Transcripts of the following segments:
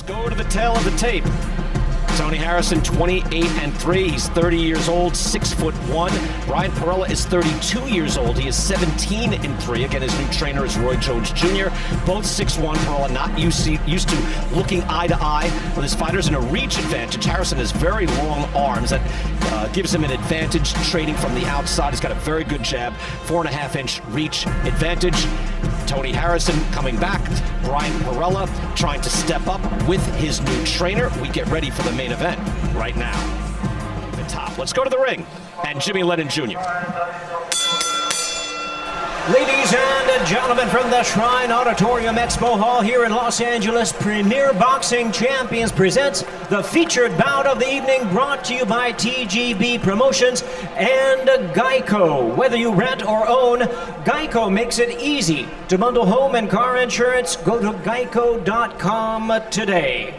Let's go to the tail of the tape. Tony Harrison, 28-3. He's 30 years old, 6'1". Bryant Perrella is 32 years old. He is 17-3. Again, his new trainer is Roy Jones Jr. Both 6'1". Perrella not used to looking eye to eye with his fighters in a reach advantage. Harrison has very long arms that gives him an advantage trading from the outside. He's got a very good jab, 4.5-inch reach advantage. Tony Harrison coming back. Bryant Perrella trying to step up with his new trainer. We get ready for the main event right now. The top. Let's go to the ring. And Jimmy Lennon Jr. Ladies and gentlemen, from the Shrine Auditorium Expo Hall here in Los Angeles, Premier Boxing Champions presents the featured bout of the evening, brought to you by TGB Promotions and Geico. Whether you rent or own, Geico makes it easy to bundle home and car insurance. Go to geico.com today.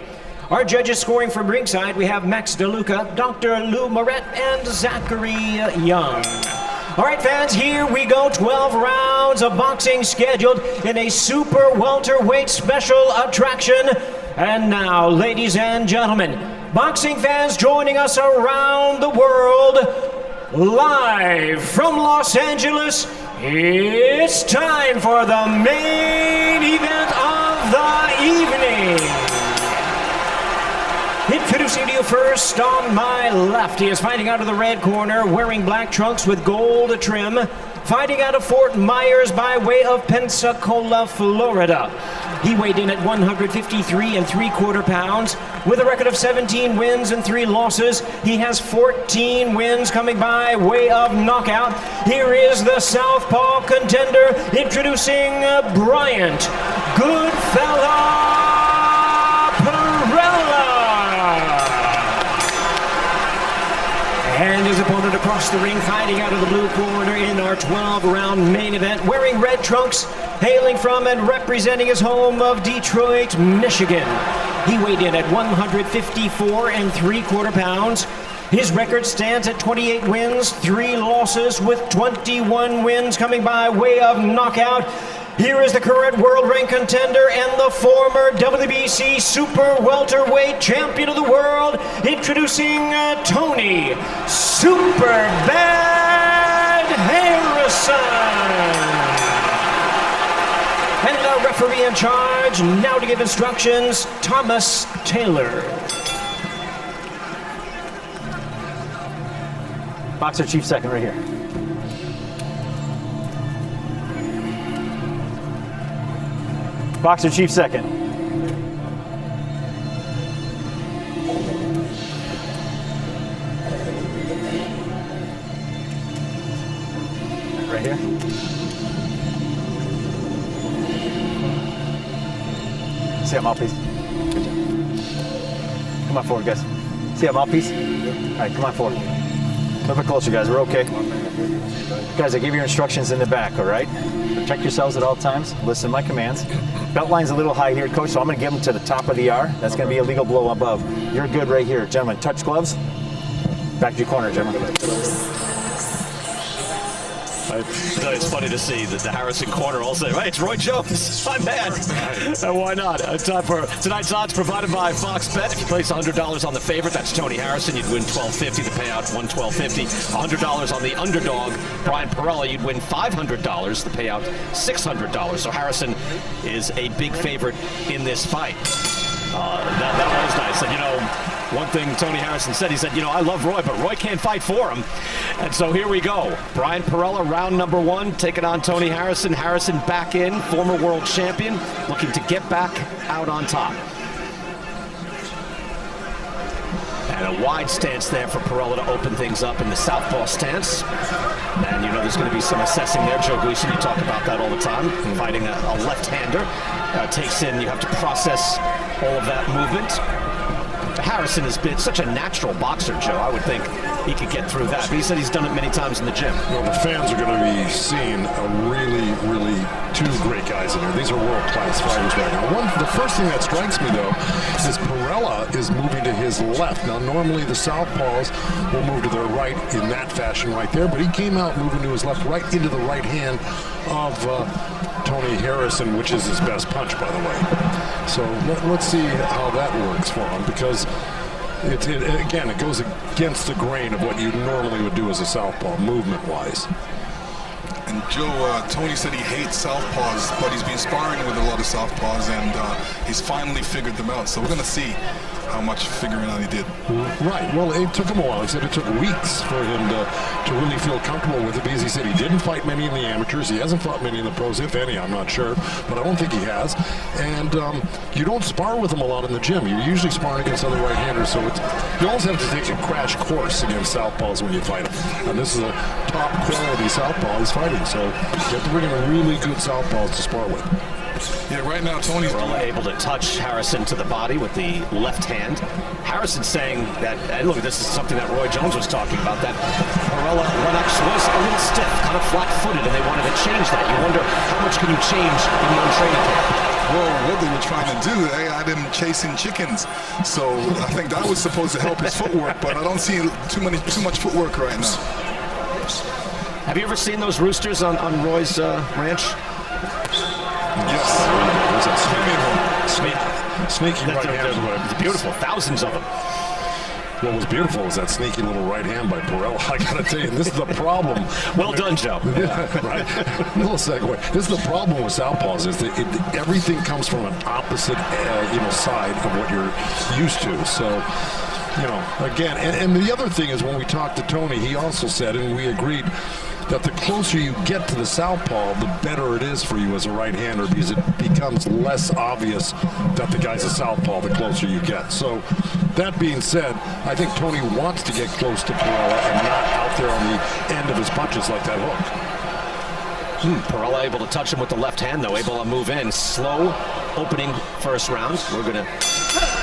Our judges scoring from ringside, we have Max DeLuca, Dr. Lou Moret, and Zachary Young. All right, fans, here we go. 12 rounds of boxing scheduled in a super welterweight special attraction. And now, ladies and gentlemen, boxing fans joining us around the world, live from Los Angeles, it's time for the main event of the evening. Introducing to you first, on my left, he is fighting out of the red corner, wearing black trunks with gold trim, fighting out of Fort Myers by way of Pensacola, Florida. He weighed in at 153 3/4 pounds with a record of 17 wins and 3 losses. He has 14 wins coming by way of knockout. Here is the southpaw contender, introducing Bryant Goodfella Perrella. And his opponent across the ring, fighting out of the blue corner in our 12-round main event, wearing red trunks, hailing from and representing his home of Detroit, Michigan. He weighed in at 154 3/4 pounds. His record stands at 28 wins, 3 losses, with 21 wins coming by way of knockout. Here is the current world rank contender and the former WBC super welterweight champion of the world, introducing Tony Superbad Harrison. And our referee in charge, now to give instructions, Thomas Taylor. Boxer Chief second right here. Boxer Chief second. Right here. See our mouthpiece. Good job. Come on forward, guys. See our mouthpiece? All right, come on forward. A little bit closer, guys. We're okay. Guys, I gave you instructions in the back, all right? Protect yourselves at all times. Listen to my commands. Belt line's a little high here, Coach, so I'm going to give them to the top of the R. That's going to be a legal blow above. You're good right here. Gentlemen, touch gloves. Back to your corner, gentlemen. It's funny to see that the Harrison corner all say, right, it's Roy Jones, my man. And why not? Time for tonight's odds provided by FOX Bet. If you place $100 on the favorite, that's Tony Harrison, you'd win $12.50. The payout $112.50. $100 on the underdog, Bryant Perrella, you'd win $500. The payout $600. So Harrison is a big favorite in this fight. That was nice. And, you know, one thing Tony Harrison said, he said, you know, I love Roy, but Roy can't fight for him. And so here we go. Bryant Perrella, round number 1, taking on Tony Harrison. Harrison back in, former world champion, looking to get back out on top. And a wide stance there for Perrella to open things up in the southpaw stance. And you know there's going to be some assessing there. Joe Gleason, you talk about that all the time. Fighting a left-hander. Takes in, you have to process all of that movement. Harrison has been such a natural boxer, Joe. I would think he could get through that. But he said he's done it many times in the gym. Well, the fans are going to be seeing a really 2 great guys in here. These are world-class fighters right now. The first thing that strikes me, though, is Perrella Perrella is moving to his left. Now, normally the southpaws will move to their right in that fashion right there, but he came out moving to his left, right into the right hand of Tony Harrison, which is his best punch, by the way. So let's see how that works for him, because again, it goes against the grain of what you normally would do as a southpaw, movement-wise. And Joe, Tony said he hates southpaws, but he's been sparring with a lot of southpaws, and he's finally figured them out. So we're going to see how much figuring out he did. Right. Well, it took him a while. He said it took weeks for him to really feel comfortable with it, because he said he didn't fight many in the amateurs. He hasn't fought many in the pros, if any, I'm not sure, but I don't think he has. And you don't spar with him a lot in the gym. You're usually sparring against other right-handers, so you always have to take a crash course against southpaws when you fight them. And this is a top quality southpaw he's fighting, so you have to bring in really good southpaws to spar with. Yeah, right now Tony's able to touch Harrison to the body with the left hand. Harrison saying that, and look, this is something that Roy Jones was talking about, that Perrella Lennox was a little stiff, kind of flat-footed, and they wanted to change that. You wonder how much can you change in one training camp? Well, what they were trying to do, they had him chasing chickens. So I think that was supposed to help his footwork, but I don't see too much footwork right now. Have you ever seen those roosters on Roy's ranch? Yes. Sneaky right hand. It's beautiful, thousands of them. What was beautiful was that sneaky little right hand by Perrella. I gotta tell you, this is the problem. Well done, Joe. Yeah, right. Little segue. This is the problem with southpaws, is that everything comes from an opposite, side of what you're used to. So, again, and the other thing is, when we talked to Tony, he also said, and we agreed, that the closer you get to the southpaw, the better it is for you as a right-hander, because it becomes less obvious that the guy's a southpaw the closer you get. So, that being said, I think Tony wants to get close to Perrella and not out there on the end of his punches like that hook. Perrella able to touch him with the left hand, though, able to move in. Slow opening first round. We're going to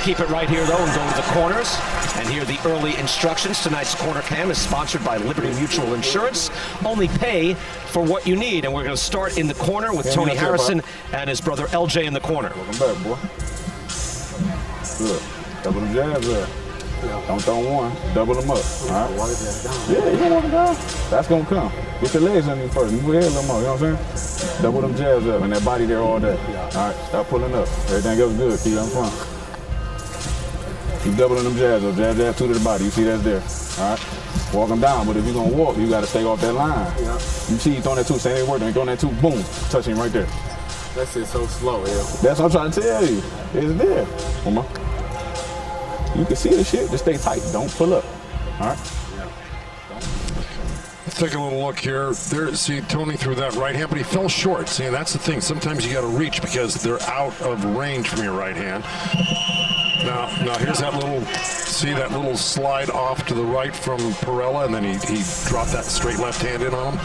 keep it right here, though, and go to the corners. And here are the early instructions. Tonight's Corner Cam is sponsored by Liberty Mutual Insurance. Only pay for what you need. And we're going to start in the corner with Tony Harrison and his brother LJ in the corner. Welcome back, boy. Good. Double them jabs up. Don't throw one. Double them up. All right? Yeah, you don't want to go. That's going to come. Get your legs underneath first. Move your head a little more. You know what I'm saying? Double them jabs up and that body there all day. All right? Stop pulling up. Everything else good. Keep it in front. Keep doubling them jabs up. Jab, jab, two to the body. You see that's there. All right? Walk them down. But if you're going to walk, you got to stay off that line. Yeah. You see you throwing that two. Say ain't working. You throwing that two. Boom. Touch him right there. That shit's so slow, yeah. That's what I'm trying to tell you. It's there. Come on. You can see the shit. Just stay tight. Don't pull up. All right? Let's take a little look here. There, see, Tony threw that right hand, but he fell short. See, that's the thing. Sometimes you got to reach because they're out of range from your right hand. Now here's that little, see that little slide off to the right from Perrella, and then he dropped that straight left hand in on him.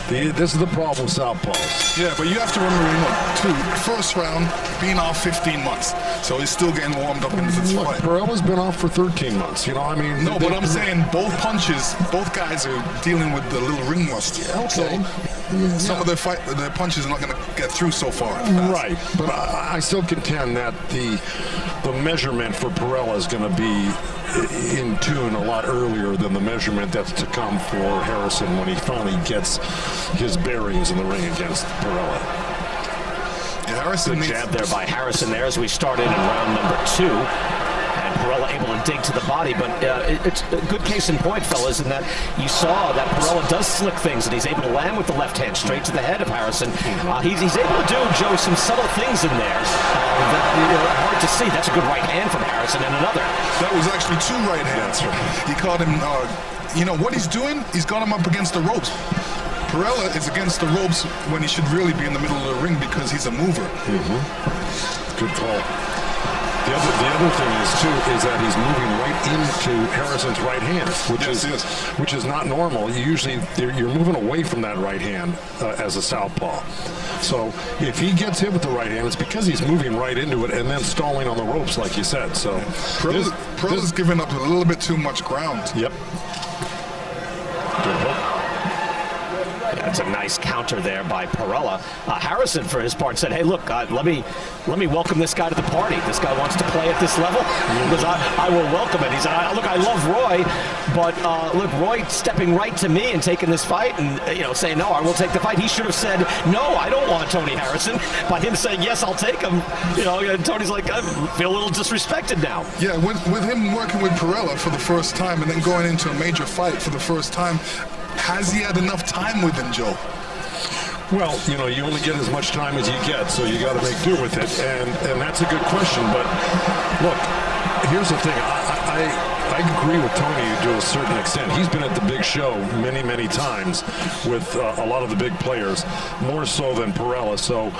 This is the problem with southpaws. Yeah, but you have to remember, too, first round, being off 15 months. So he's still getting warmed up into this fight. Perella's been off for 13 months, No, but I'm saying both punches, both guys are dealing with the little ring rust. Yeah, okay. So some of their punches are not going to get through so far. Right, but I still contend that the measurement for Perrella is going to be in tune a lot earlier than the measurement that's to come for Harrison when he finally gets his bearings in the ring against Perrella. Yeah, Harrison good jab there by Harrison there as we started in round number 2. And Perrella able to dig to the body, but it's a good case in point, fellas, in that you saw that Perrella does slick things, and he's able to land with the left hand straight to the head of Harrison. He's able to do, Joe, some subtle things in there. Hard to see. That's a good right hand from Harrison, and another. That was actually 2 right hands. He caught him, what he's doing? He's got him up against the ropes. Perrella is against the ropes when he should really be in the middle of the ring because he's a mover. Good call. The other thing is that he's moving right into Harrison's right hand, which is not normal. You're moving away from that right hand as a southpaw. So if he gets hit with the right hand, it's because he's moving right into it and then stalling on the ropes, like you said. So Perella's giving up a little bit too much ground. Yep. Good hook. That's a nice counter there by Perrella. Harrison, for his part, said, "Hey, look, let me welcome this guy to the party. This guy wants to play at this level because I will welcome it." He said, "Look, I love Roy, but look, Roy stepping right to me and taking this fight and saying, no, I will take the fight. He should have said, no, I don't want Tony Harrison. By him saying, yes, I'll take him, and Tony's like, I feel a little disrespected now." Yeah, with him working with Perrella for the first time and then going into a major fight for the first time, has he had enough time with him, Joe? Well, you only get as much time as you get, so you got to make do with it, and that's a good question. But look, here's the thing. I agree with Tony to a certain extent. He's been at the big show many, many times with a lot of the big players, more so than Perrella. So,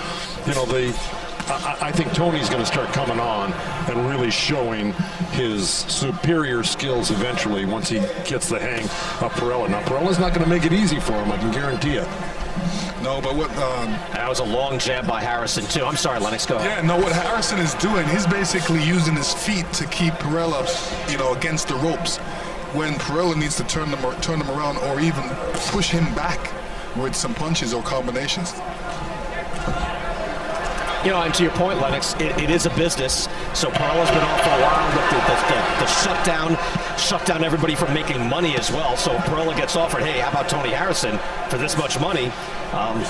I think Tony's going to start coming on and really showing his superior skills eventually once he gets the hang of Perrella. Now, Perella's not going to make it easy for him, I can guarantee you. No, but what... that was a long jab by Harrison, too. I'm sorry, Lennox, go ahead. Yeah, no, what Harrison is doing, he's basically using his feet to keep Perrella, against the ropes. When Perrella needs to turn them around or even push him back with some punches or combinations. And to your point, Lennox, it is a business. So Perrella's been off for a while. The shut down everybody from making money as well. So Perrella gets offered, hey, how about Tony Harrison for this much money?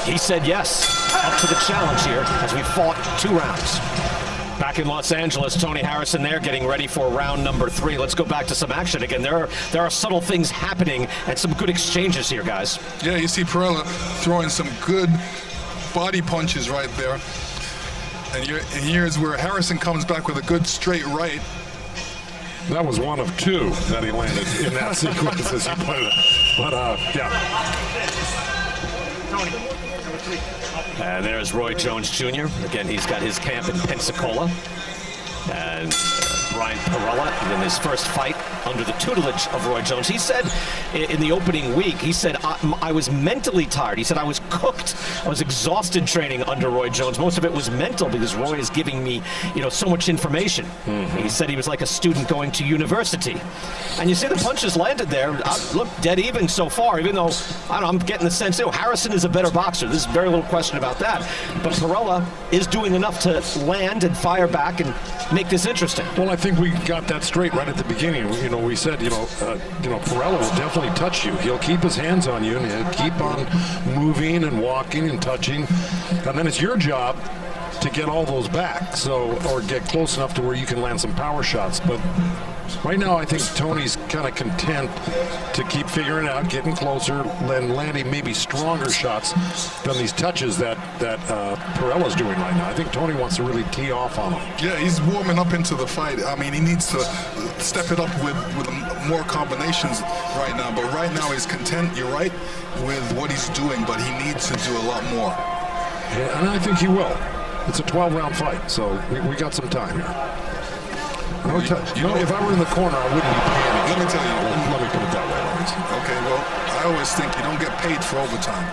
He said yes, up to the challenge here as we fought 2 rounds. Back in Los Angeles, Tony Harrison there getting ready for round number 3. Let's go back to some action again. There are subtle things happening and some good exchanges here, guys. Yeah, you see Perrella throwing some good body punches right there. And here's where Harrison comes back with a good straight right. That was one of 2 that he landed in that sequence, as he put it. But, yeah. And there's Roy Jones Jr. Again, he's got his camp in Pensacola. And Bryant Perrella in his first fight under the tutelage of Roy Jones. He said in the opening week, he said, I was mentally tired. He said, I was cooked. I was exhausted training under Roy Jones. Most of it was mental because Roy is giving me, so much information. He said he was like a student going to university. And you see the punches landed there. Look, dead even so far, even though, I'm getting the sense, Harrison is a better boxer. There's very little question about that. But Perrella is doing enough to land and fire back and make this interesting. Well, I think we got that straight right at the beginning. We said, Perrella will definitely touch you. He'll keep his hands on you, and he'll keep on moving and walking and touching. And then it's your job to get all those back, or get close enough to where you can land some power shots. But right now, I think Tony's kind of content to keep figuring it out, getting closer, and landing maybe stronger shots than these touches that Perrella's doing right now. I think Tony wants to really tee off on him. Yeah, he's warming up into the fight. I mean, he needs to step it up with more combinations right now. But right now, he's content, you're right, with what he's doing, but he needs to do a lot more. Yeah, and I think he will. It's a 12-round fight, so we got some time here. If I were in the corner, I wouldn't be panicking. Let me tell you. Let me put it that way, Lawrence. Okay, well, I always think you don't get paid for overtime.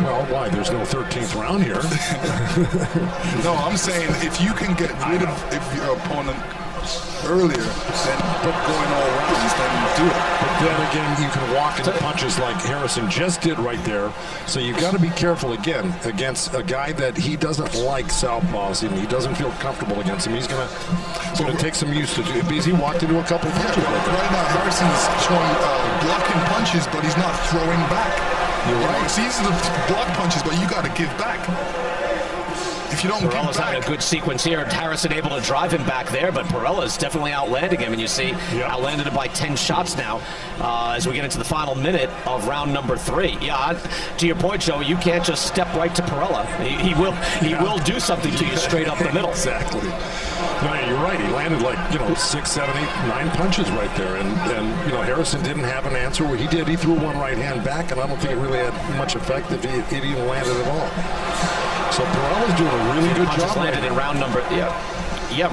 Well, why? There's no 13th round here. No, I'm saying if you can get rid of your opponent earlier than going all rounds, then do it. But then again, you can walk into punches like Harrison just did right there. So you've got to be careful again against a guy that he doesn't like southpaws and he doesn't feel comfortable against him. He's going to take some use to do it because he walked into a couple punches right there. Right now, Harrison's showing blocking punches, but he's not throwing back. You're right. It's easy to block punches, but you got to give back. If you don't give Perrella's back, having a good sequence here. Harrison able to drive him back there, but Perrella's definitely outlanding him, and you see outlanded him by 10 shots now as we get into the final minute of round number 3. Yeah, to your point, Joe, you can't just step right to Perrella. He will do something to you straight up the middle. Exactly. No, you're right. He landed like 6, 7, 8, 9 punches right there, and Harrison didn't have an answer. What he did, he threw one right hand back, and I don't think it really had much effect if it even landed at all. So Perrella's doing a really good job. Landed in round number,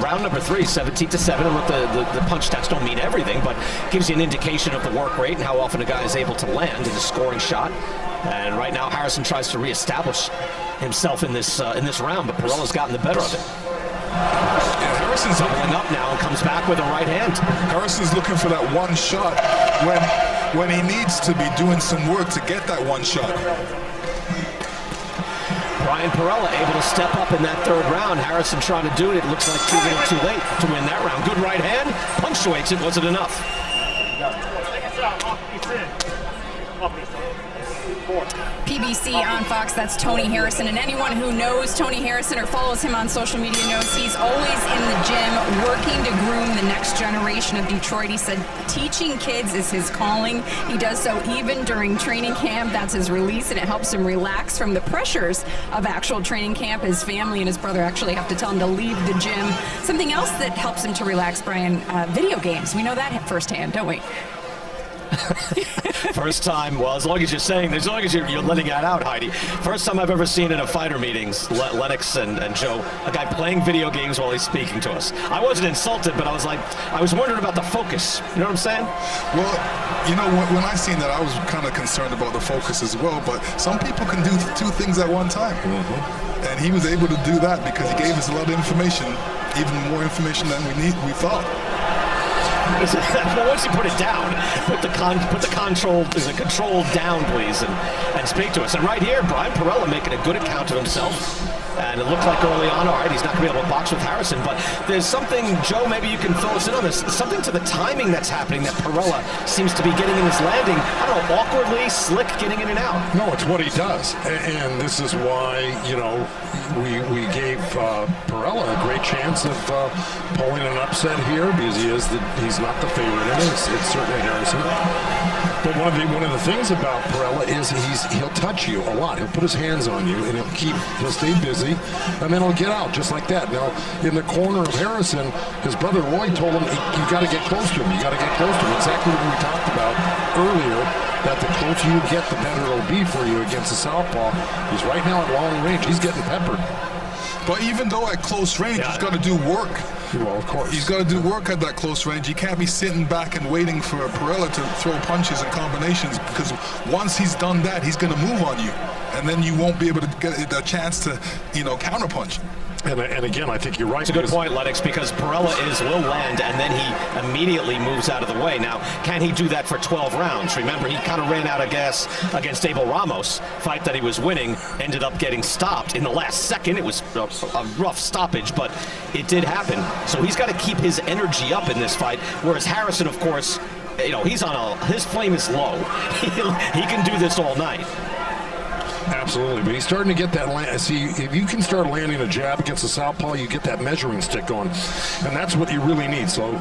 round number 3, 17-7. And look, the punch stats don't mean everything, but gives you an indication of the work rate and how often a guy is able to land in a scoring shot. And right now, Harrison tries to reestablish himself in this round, but Perrella's gotten the better of it. Yeah, Harrison's doubling up now and comes back with a right hand. Harrison's looking for that one shot when when he needs to be doing some work to get that one shot. Brian Perrella able to step up in that third round. Harrison trying to do it. It looks like too little too late to win that round. Good right hand, punctuates it. Wasn't enough. PBC on Fox, that's Tony Harrison. And anyone who knows Tony Harrison or follows him on social media knows he's always in the gym working to groom the next generation of Detroit. He said teaching kids is his calling. He does so even during training camp. That's his release, and it helps him relax from the pressures of actual training camp. His family and his brother actually have to tell him to leave the gym. Something else that helps him to relax, Brian, video games. We know that firsthand, don't we? First time, well, as long as you're saying, as long as you're letting that out, Heidi. First time I've ever seen in a fighter meetings, Lennox and Joe, a guy playing video games while he's speaking to us. I wasn't insulted, but I was wondering about the focus. You know what I'm saying? Well, you know, when I seen that, I was kind of concerned about the focus as well, but some people can do two things at one time. Mm-hmm. And he was able to do that because he gave us a lot of information, even more information than we thought. Well, once you put it down, put the control down, please, and speak to us. And right here, Brian Perrella making a good account of himself. And it looked like early on, all right, he's not going to be able to box with Harrison, but there's something, Joe, maybe you can fill us in on this, something to the timing that's happening that Perrella seems to be getting in his landing, I don't know, awkwardly, slick, getting in and out. No, it's what he does. And this is why, you know, we gave Perrella a great chance of pulling an upset here because he's not the favorite in it. It's certainly Harrison. But one of the things about Perrella is he'll touch you a lot. He'll put his hands on you and he'll stay busy, and then he'll get out just like that. Now, in the corner of Harrison, his brother Roy told him, you got to get close to him. You got to get close to him. Exactly what we talked about earlier, that the closer you get, the better it'll be for you against the southpaw. He's right now at long range. He's getting peppered. But even though at close range, he's got to do work. Well, of course. He's got to do work at that close range. You can't be sitting back and waiting for Perrella to throw punches and combinations, because once he's done that, he's going to move on you. And then you won't be able to get a chance to, counterpunch. And again, I think you're right. It's a good point, Lennox, because Perrella will land, and then he immediately moves out of the way. Now, can he do that for 12 rounds? Remember, he kind of ran out of gas against Abel Ramos, fight that he was winning, ended up getting stopped in the last second. It was a rough stoppage, but it did happen. So he's got to keep his energy up in this fight, whereas Harrison, of course, his flame is low. He can do this all night. Absolutely, but he's starting to get that land. See, if you can start landing a jab against the southpaw, you get that measuring stick going, and that's what you really need. So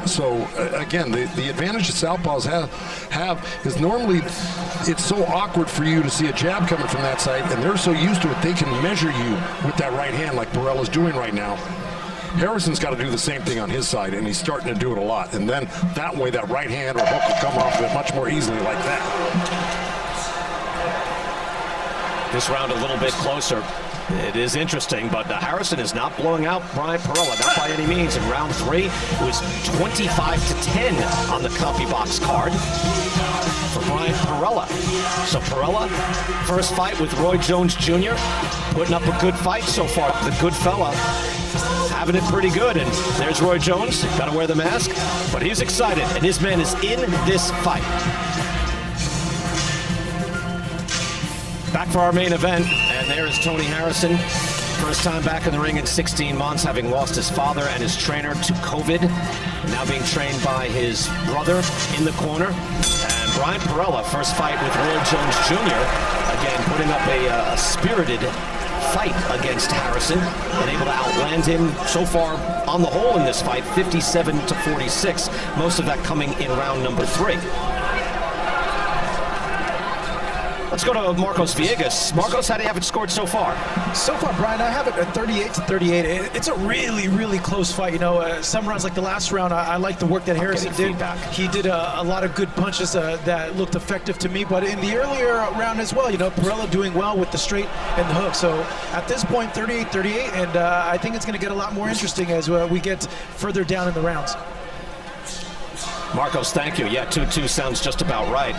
again, the advantage that southpaws have is normally it's so awkward for you to see a jab coming from that side, and they're so used to it, they can measure you with that right hand like Perrella's doing right now. Harrison's got to do the same thing on his side, and he's starting to do it a lot. And then that way, that right hand or hook will come off of it much more easily like that. This round a little bit closer. It is interesting, but Harrison is not blowing out Brian Perrella, not by any means. In round 3, it was 25-10 on the CompuBox card for Brian Perrella. So Perrella, first fight with Roy Jones Jr., putting up a good fight so far. The Goodfella having it pretty good, and there's Roy Jones, got to wear the mask, but he's excited, and his man is in this fight. Back for our main event, and there is Tony Harrison. First time back in the ring in 16 months, having lost his father and his trainer to COVID. Now being trained by his brother in the corner. And Brian Perrella, first fight with Roy Jones Jr. Again, putting up a spirited fight against Harrison, and able to outland him so far on the whole in this fight, 57-46. Most of that coming in round number 3. Let's go to Marcos Villegas. Marcos, how do you have it scored so far? So far, Brian, I have it at 38-38. It's a really, really close fight. Some rounds, like the last round, I like the work that Harrison did. Feedback. He did a lot of good punches that looked effective to me. But in the earlier round as well, Perrella doing well with the straight and the hook. So at this point, 38-38, and I think it's going to get a lot more interesting as we get further down in the rounds. Marcos, thank you. Yeah, 2-2 sounds just about right.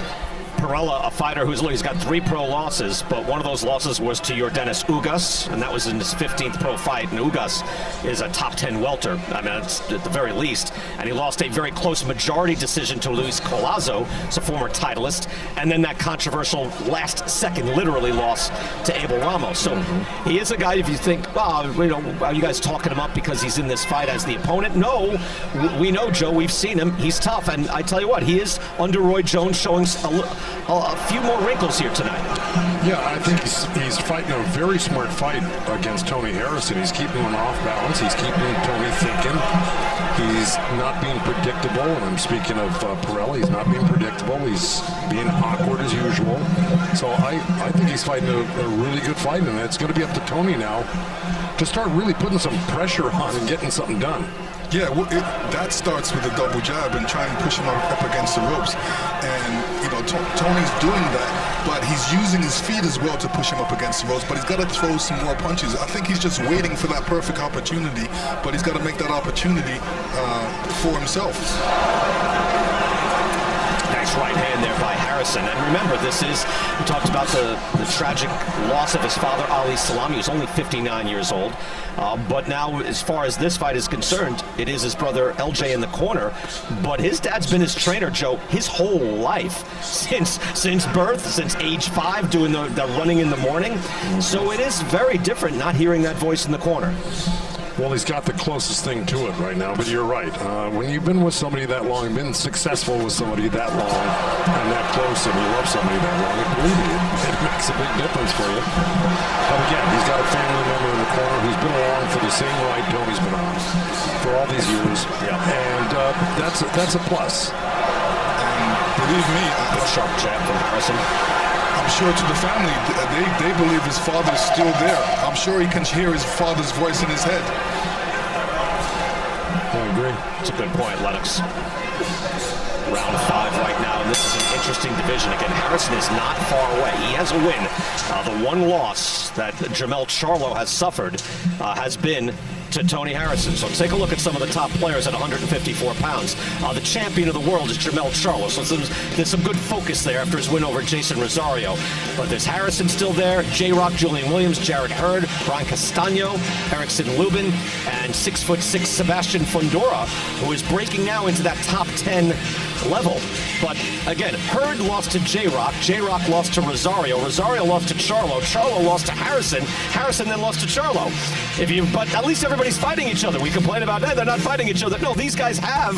Perrella, a fighter he's got 3 pro losses, but one of those losses was to Yordenis Ugas, and that was in his 15th pro fight. And Ugas is a top 10 welter, I mean, it's at the very least. And he lost a very close majority decision to Luis Collazo, a former titleist, and then that controversial last second, literally, loss to Abel Ramos. So he is a guy, if you think, well, you know, are you guys talking him up because he's in this fight as the opponent? No, we know Joe, we've seen him, he's tough, and I tell you what, he is under Roy Jones showing a few more wrinkles here tonight. Yeah, I think he's fighting a very smart fight against Tony Harrison. He's keeping him off balance. He's keeping Tony thinking. He's not being predictable, and I'm speaking of Perrella. He's not being predictable. He's being awkward as usual. So I think he's fighting a really good fight, and it's going to be up to Tony now to start really putting some pressure on and getting something done. Yeah, well, that starts with a double jab and trying to push him up against the ropes. And, you know, Tony's doing that, but he's using his feet as well to push him up against the ropes, but he's got to throw some more punches. I think he's just waiting for that perfect opportunity, but he's got to make that opportunity for himself. Nice right hand there by Harrison. And remember, we talked about the tragic loss of his father, Ali Salami, who's only 59 years old. But now, as far as this fight is concerned, it is his brother LJ in the corner. But his dad's been his trainer, Joe, his whole life, since birth, since age 5, doing the running in the morning. So it is very different not hearing that voice in the corner. Well, he's got the closest thing to it right now, but you're right. When you've been with somebody that long, been successful with somebody that long and that close, and you love somebody that long, believe me, it makes a big difference for you. But again, he's got a family member in the corner who's been along for the same ride Tony's been on for all these years, and that's a plus. And believe me, a sharp jab from Harrison. I'm sure to the family, they believe his father's still there. I'm sure he can hear his father's voice in his head. I agree. It's a good point, Lennox. Round 5 right now, and this is an interesting division. Again, Harrison is not far away. He has a win. The one loss that Jermell Charlo has suffered has been to Tony Harrison. So take a look at some of the top players at 154 pounds. The champion of the world is Jermell Charlo. So there's some good focus there after his win over Jason Rosario. But there's Harrison still there, J-Rock, Julian Williams, Jared Hurd, Brian Castano, Erickson Lubin, and 6'6" Sebastian Fundora, who is breaking now into that top 10 level. But again, Hurd lost to J-Rock, J-Rock lost to Rosario, Rosario lost to Charlo, Charlo lost to Harrison, Harrison then lost to Charlo. But at least everybody's fighting each other. We complain about, hey, they're not fighting each other. No, these guys have.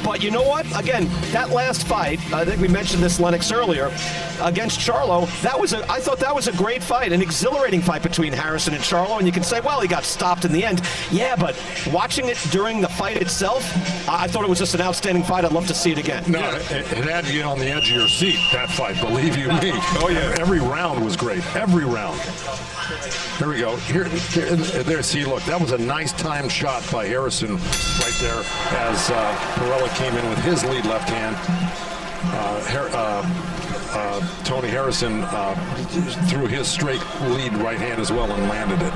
But you know what? Again, that last fight, I think we mentioned this, Lennox, earlier, against Charlo, I thought that was a great fight, an exhilarating fight between Harrison and Charlo. And you can say, well, he got stopped in the end. Yeah, but watching it during the fight itself, I thought it was just an outstanding fight. I'd love to see it again. No, it had you on the edge of your seat, that fight, believe you me. Oh, yeah. Every round was great. Every round. Here we go. There, see, look, that was a nice timed shot by Harrison right there as Perrella came in with his lead left hand. Tony Harrison threw his straight lead right hand as well and landed it.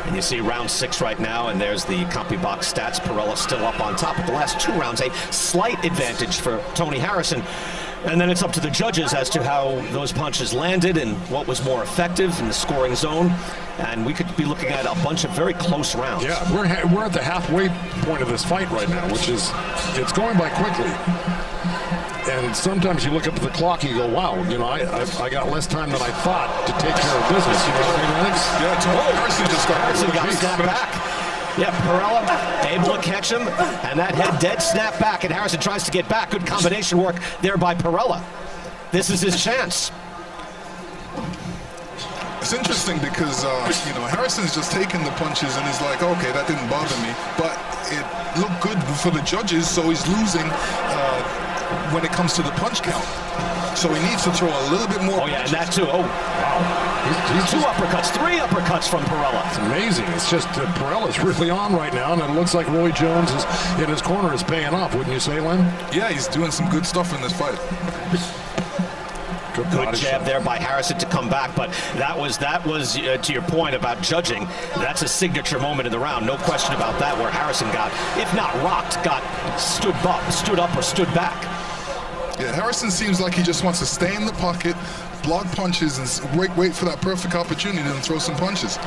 And you see round 6 right now, and there's the CompuBox stats. Perrella still up on top. But the last 2 rounds, a slight advantage for Tony Harrison. And then it's up to the judges as to how those punches landed and what was more effective in the scoring zone. And we could be looking at a bunch of very close rounds. Yeah, we're at the halfway point of this fight right now, which is, it's going by quickly. And sometimes you look up at the clock and you go, wow, you know, I got less time than I thought to take care of business. You know what I mean, Lennox? Yeah, Tony Harrison just got snapped back. Yeah, Perrella able to catch him, and that head dead snap back, and Harrison tries to get back. Good combination work there by Perrella. This is his chance. It's interesting because, you know, Harrison's just taking the punches and he's like, okay, that didn't bother me. But it looked good for the judges, so he's losing when it comes to the punch count. So he needs to throw a little bit more. Oh, yeah, and that too. Oh, wow. He's 2 uppercuts, 3 uppercuts from Perrella. It's amazing. It's just Perella's really on right now, and it looks like Roy Jones is in his corner is paying off, wouldn't you say, Len? Yeah, he's doing some good stuff in this fight. Good jab there by Harrison to come back, but that was to your point about judging, that's a signature moment in the round, no question about that, where Harrison got, if not rocked, got stood up or stood back. Yeah, Harrison seems like he just wants to stay in the pocket, block punches, and wait for that perfect opportunity and throw some punches.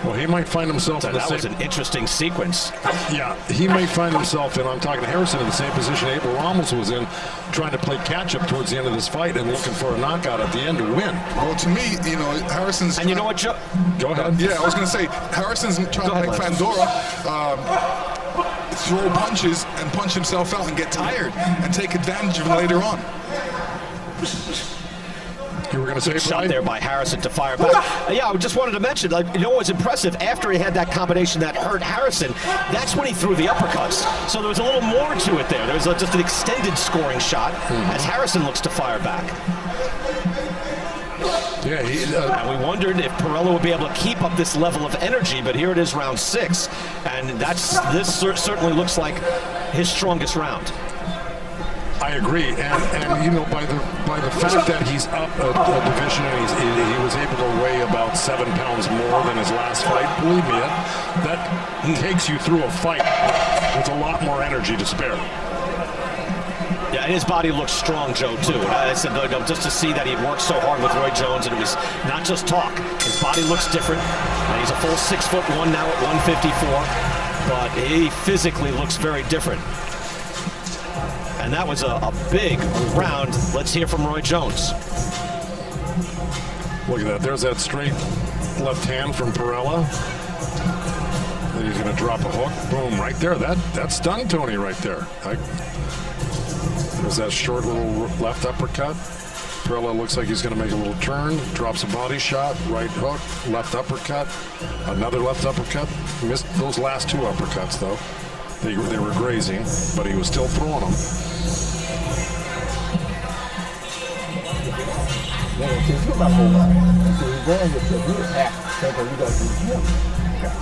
Well, he might find himself in the That same... was an interesting sequence. Yeah, he may find himself, and I'm talking to Harrison, in the same position Abel Ramos was in, trying to play catch-up towards the end of this fight and looking for a knockout at the end to win. Well, to me, you know, Harrison's... And you know what, Joe? Go ahead. Yeah, I was going to say, Harrison's trying to make Fandora throw punches and punch himself out and get tired and take advantage of him later on. You were going to say, Shot Brian? there by Harrison to fire back. Yeah, I just wanted to mention, like, you know what was impressive? After he had that combination that hurt Harrison, that's when he threw the uppercuts. So there was a little more to it there. There was just an extended scoring shot as Harrison looks to fire back. Yeah, and we wondered if Perrella would be able to keep up this level of energy, but here it is, round 6, and this certainly looks like his strongest round. I agree, and you know, by the fact that he's up a division and he was able to weigh about 7 pounds more than his last fight, believe me, that takes you through a fight with a lot more energy to spare. Yeah, and his body looks strong, Joe, too. I said, just to see that he worked so hard with Roy Jones, and it was not just talk. His body looks different. And he's a full 6'1" now at 154, but he physically looks very different. And that was a big round. Let's hear from Roy Jones. Look at that. There's that straight left hand from Perrella. Then he's going to drop a hook. Boom, right there. That stunned Tony right there. There's that short little left uppercut. Perrella looks like he's going to make a little turn. Drops a body shot. Right hook. Left uppercut. Another left uppercut. Missed those last 2 uppercuts, though. They were grazing, but he was still throwing them. So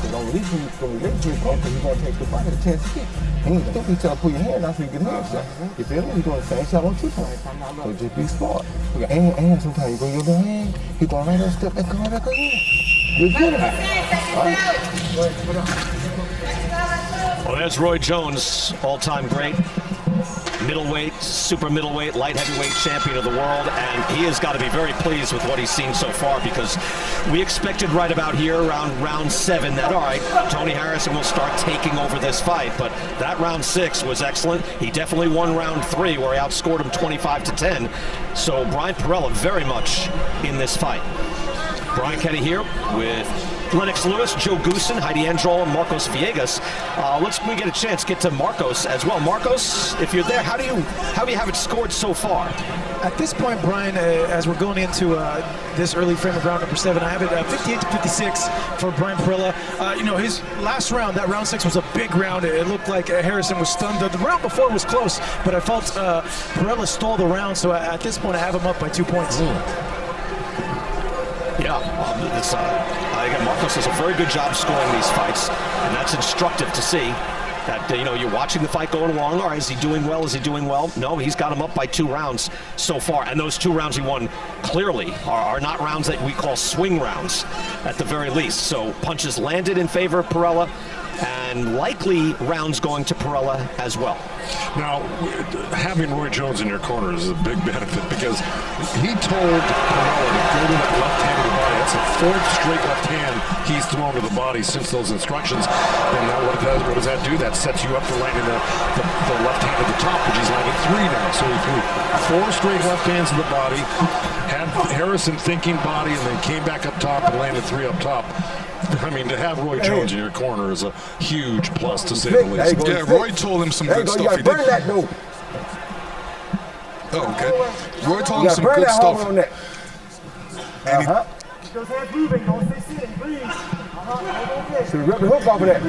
don't release him from the because he's going to take the fight at a chance to kick. He ain't stupid. He tell pull your hand out so you get hit. You feel me? He's doing the same shot on 2 times. So just be smart. And sometimes you go your little hand, he going right up, step back, come right back again. You're good at it. Well, there's Roy Jones, all-time great. Middleweight, super middleweight, light heavyweight champion of the world, and he has got to be very pleased with what he's seen so far, because we expected right about here around round 7 that, all right, Tony Harrison will start taking over this fight, but that round 6 was excellent. He definitely won round 3 where he outscored him 25-10. So Bryant Perrella very much in this fight. Brian Kenny here with Lennox Lewis, Joe Goosen, Heidi Androl, and Marcos Villegas. When we get a chance, get to Marcos as well. Marcos, if you're there, how do you have it scored so far? At this point, Brian, as we're going into this early frame of round number 7, I have it 58-56 for Bryant Perrella. You know, his last round, that round 6 was a big round. It looked like Harrison was stunned. The round before was close, but I felt Perrella stole the round. So at this point, I have him up by 2 points. Yeah, again, Marcos does a very good job scoring these fights, and that's instructive to see. That, you know, you're watching the fight going along. All right, is he doing well? Is he doing well? No, he's got him up by 2 rounds so far. And those 2 rounds he won clearly are not rounds that we call swing rounds at the very least. So punches landed in favor of Perrella, and likely rounds going to Perrella as well. Now, having Roy Jones in your corner is a big benefit, because he told Perrella to go to that left hand of the body. That's the 4th straight left hand he's thrown to the body since those instructions. And now what does that do? That sets you up for landing the left hand at the top, which he's landed 3 now. So he threw 4 straight left hands to the body, had Harrison thinking body, and then came back up top and landed 3 up top. I mean, to have Roy Jones in your corner is a huge plus, to say the least. Yeah, Roy told him some good stuff. He did. Burn that though. Oh, okay. Roy told him some good stuff. Those hands moving, don't stay sitting, breathe. So rip the hook off of that.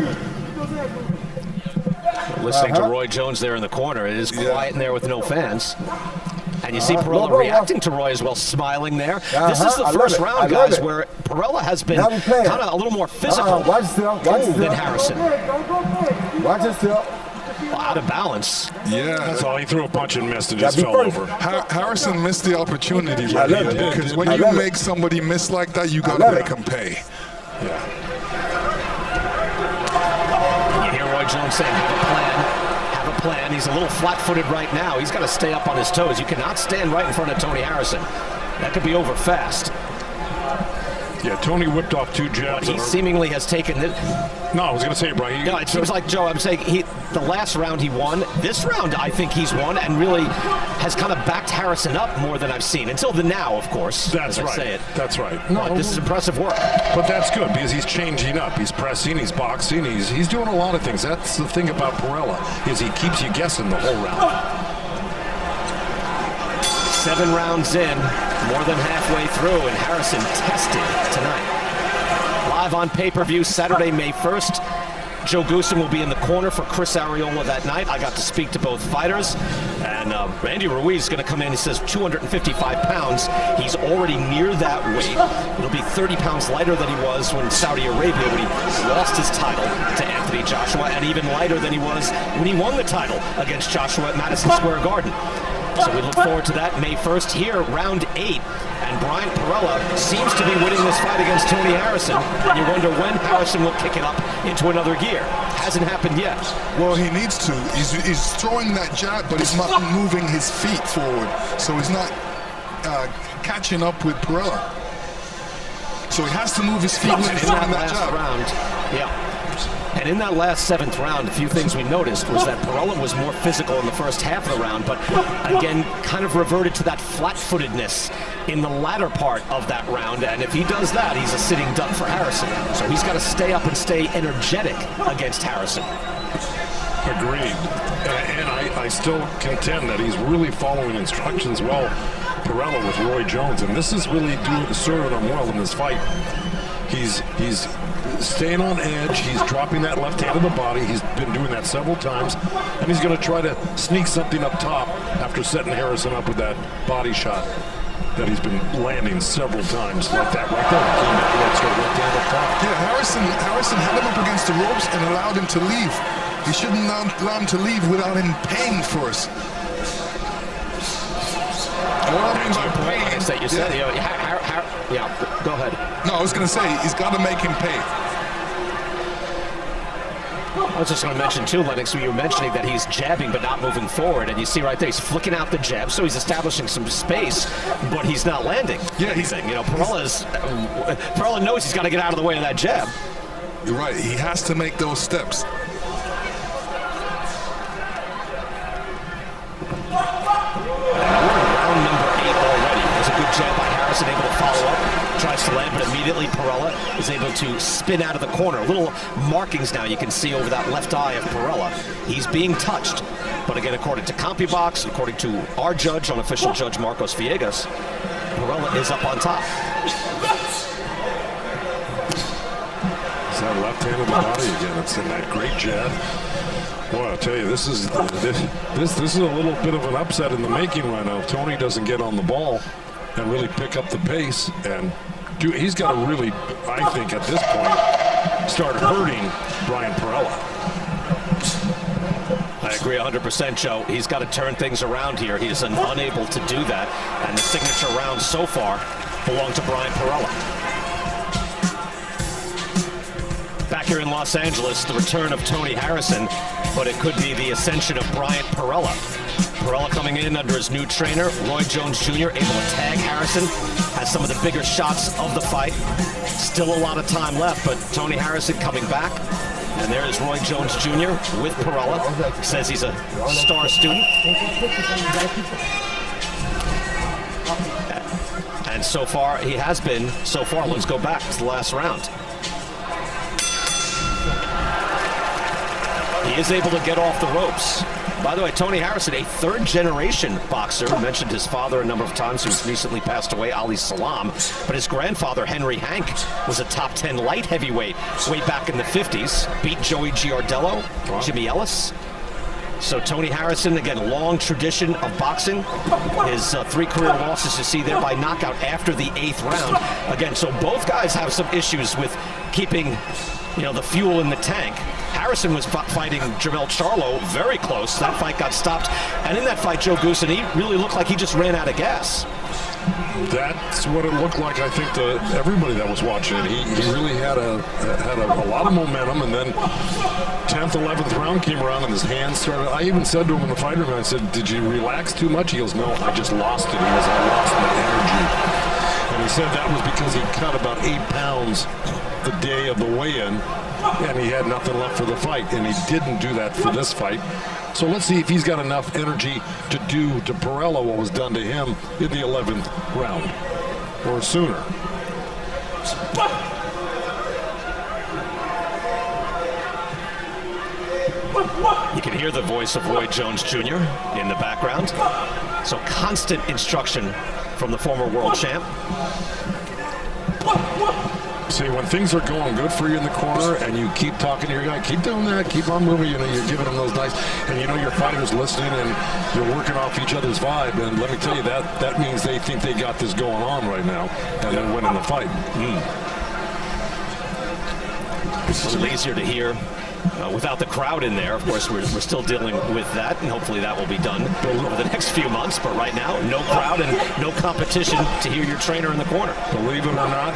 Listening to Roy Jones there in the corner, it is quiet in there with no fans. And you see Perrella reacting to Roy as well, smiling there. This is the first round, guys, where Perrella has been kind of a little more physical than Harrison. Watch yourself. Out of balance. Yeah. That's all. He threw a punch and missed and just fell over. Harrison missed the opportunity right here, because when you make somebody miss like that, you got to make them pay. You hear Roy Jones saying, have a plan, have a plan. He's a little flat-footed right now. He's got to stay up on his toes. You cannot stand right in front of Tony Harrison. That could be over fast. Yeah, Tony whipped off 2 jabs. But he seemingly has taken it. No, I was going to say, Brian. No, it seems like, Joe, I'm saying the last round he won. This round, I think he's won and really has kind of backed Harrison up more than I've seen. Until the now, of course. That's right. I say it. That's right. No, this is impressive work. But that's good because he's changing up. He's pressing, he's boxing, he's doing a lot of things. That's the thing about Perrella, is he keeps you guessing the whole round. 7 rounds in, more than halfway through, and Harrison tested tonight. Live on pay-per-view Saturday, May 1st. Joe Goosen will be in the corner for Chris Arreola that night. I got to speak to both fighters, and Randy Ruiz is going to come in. He says 255 pounds. He's already near that weight. It'll be 30 pounds lighter than he was when Saudi Arabia, when he lost his title to Anthony Joshua, and even lighter than he was when he won the title against Joshua at Madison Square Garden. So we look forward to that May 1st here, round 8. And Bryant Perrella seems to be winning this fight against Tony Harrison. And you wonder when Harrison will kick it up into another gear. Hasn't happened yet. Well, he needs to. He's throwing that jab, but he's not moving his feet forward. So he's not catching up with Perrella. So he has to move his feet when he's throwing that jab. Round, yeah. And in that last 7th round, a few things we noticed was that Perrella was more physical in the first half of the round, but again, kind of reverted to that flat-footedness in the latter part of that round. And if he does that, he's a sitting duck for Harrison. So he's got to stay up and stay energetic against Harrison. Agreed. And I still contend that he's really following instructions well, Perrella, with Roy Jones. And this is really serving him well in this fight. He's staying on edge. He's dropping that left hand of the body. He's been doing that several times. And he's going to try to sneak something up top after setting Harrison up with that body shot that he's been landing several times, like that right there. Left hand up top. Yeah, Harrison had him up against the ropes and allowed him to leave. He shouldn't allow him to leave without him paying first. You said, yeah, go ahead. No, I was going to say, he's got to make him pay. I was just going to mention, too, Lennox, when you were mentioning that he's jabbing but not moving forward, and you see right there, he's flicking out the jab, so he's establishing some space, but he's not landing anything. Perrella knows he's got to get out of the way of that jab. You're right. He has to make those steps. Round number 8 already. There's a good jab by Harrison, able to follow up. Tries to land, but immediately Perrella is able to spin out of the corner. Little markings now you can see over that left eye of Perrella. He's being touched. But again, according to CompuBox, according to our judge, unofficial judge Marcos Villegas, Perrella is up on top. It's that left hand of the body again. It's in that great jab. Boy, I'll tell you, this is a little bit of an upset in the making right now. If Tony doesn't get on the ball and really pick up the pace, and he's got to really, I think, at this point, start hurting Bryant Perrella. I agree 100%, Joe. He's got to turn things around here. He is unable to do that, and the signature rounds so far belong to Bryant Perrella. Back here in Los Angeles, the return of Tony Harrison, but it could be the ascension of Bryant Perrella. Perrella coming in under his new trainer, Roy Jones Jr., able to tag Harrison, has some of the bigger shots of the fight. Still a lot of time left, but Tony Harrison coming back. And there is Roy Jones Jr. with Perrella. Says he's a star student. And so far, he has been. So far, let's go back to the last round. He is able to get off the ropes. By the way, Tony Harrison, a third-generation boxer. We mentioned his father a number of times, who's recently passed away, Ali Salam. But his grandfather, Henry Hank, was a top 10 light heavyweight way back in the 50s. Beat Joey Giardello, Jimmy Ellis. So Tony Harrison, again, long tradition of boxing. His 3 career losses you see there by knockout after the 8th round. Again, so both guys have some issues with keeping, the fuel in the tank. Harrison was fighting Jermell Charlo very close. That fight got stopped. And in that fight, Joe Goosen, he really looked like he just ran out of gas. That's what it looked like, I think, to everybody that was watching it. He really had a lot of momentum, and then 10th, 11th round came around and his hands started. I even said to him in the fight room, I said, did you relax too much? He goes, no, I just lost it. He goes, I lost my energy. And he said that was because he cut about 8 pounds the day of the weigh-in, and he had nothing left for the fight, and he didn't do that for this fight. So let's see if he's got enough energy to do to Perrella what was done to him in the 11th round or sooner. You can hear the voice of Roy Jones Jr. in the background. So constant instruction from the former world champ. See, when things are going good for you in the corner and you keep talking to your guy, keep doing that, keep on moving, you know, you're giving them those nice, and you know your fighter's listening and you're working off each other's vibe, and let me tell you, that means they think they got this going on right now and they're winning the fight. It's a little easier to hear without the crowd in there. Of course, we're still dealing with that, and hopefully that will be done over the next few months. But right now, no crowd and no competition to hear your trainer in the corner. Believe it or not,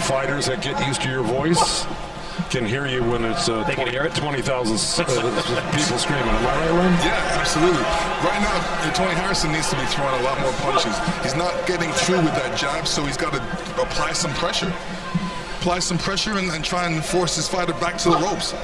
fighters that get used to your voice can hear you when it's 20,000 people screaming. Am I right, Lynn? Yeah, absolutely. Right now, Tony Harrison needs to be throwing a lot more punches. He's not getting through with that jab, so he's got to apply some pressure. Apply some pressure and try and force his fighter back to the ropes.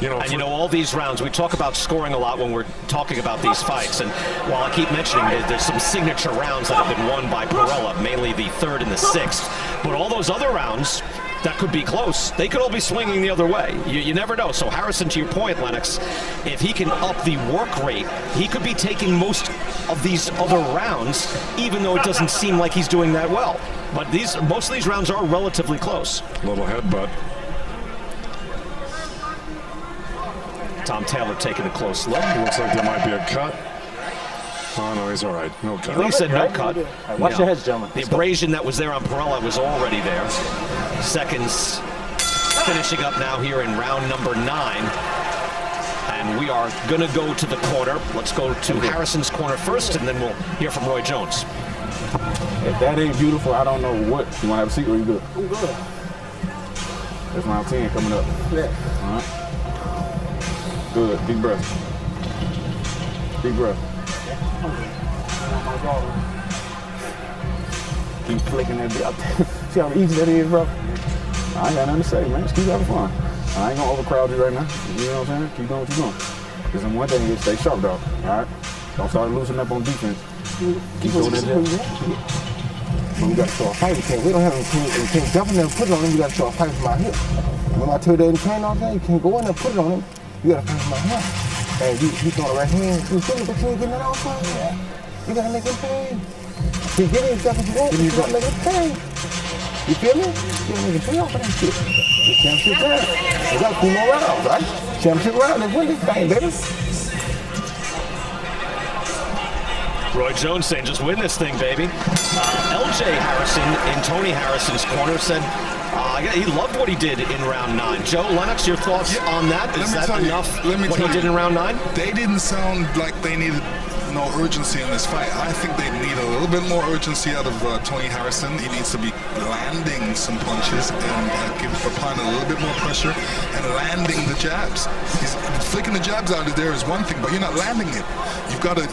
You know, all these rounds, we talk about scoring a lot when we're talking about these fights, and while I keep mentioning there's some signature rounds that have been won by Perrella, mainly the 3rd and the 6th, but all those other rounds that could be close, they could all be swinging the other way. You never know. So Harrison, to your point, Lennox, if he can up the work rate, he could be taking most of these other rounds, even though it doesn't seem like he's doing that well. But most of these rounds are relatively close. Little headbutt. Tom Taylor taking a close look. Looks like there might be a cut. Oh, no, he's all right. No cut. He said no cut. Watch your heads, gentlemen. The abrasion that was there on Perrella was already there. Seconds finishing up now here in round number 9. And we are going to go to the corner. Let's go to Harrison's corner first, and then we'll hear from Roy Jones. If that ain't beautiful, I don't know what. You want to have a seat or you good? I'm good. That's round 10 coming up. Yeah. All right. Good. Deep breath. Deep breath. Keep flicking that bit out there. See how easy that is, bro? I ain't got nothing to say, man. Just keep having fun. I ain't gonna overcrowd you right now. You know what I'm saying? Keep doing what you're doing. Because the one thing is stay sharp, dog. All right? Don't start loosening up on defense. Keep doing that. We got to show a fight. We don't have any we can't jump in there and put it on him. We got to show a fight from out here. When I tell you that train all day, you can't go in there and put it on him. You got to fight from out here. And you throw the right hand. You feel it, but you ain't getting it off on him. Yeah. You got to make him pay. You give himself what you want, you got to make him pay. You feel me? You got to make him pay off for that shit. It's championship round. We got 2 more rounds, right? Championship round, let's win this thing, baby. Roy Jones saying, just win this thing, baby. LJ Harrison in Tony Harrison's corner said he loved what he did in round 9. Joe, Lennox, your thoughts on that? Is that enough what he did in round 9? They didn't sound like they needed no urgency in this fight. I think they need a little bit more urgency out of Tony Harrison. He needs to be landing some punches and applying a little bit more pressure and landing the jabs. He's flicking the jabs out of there is one thing, but you're not landing it. You've got to,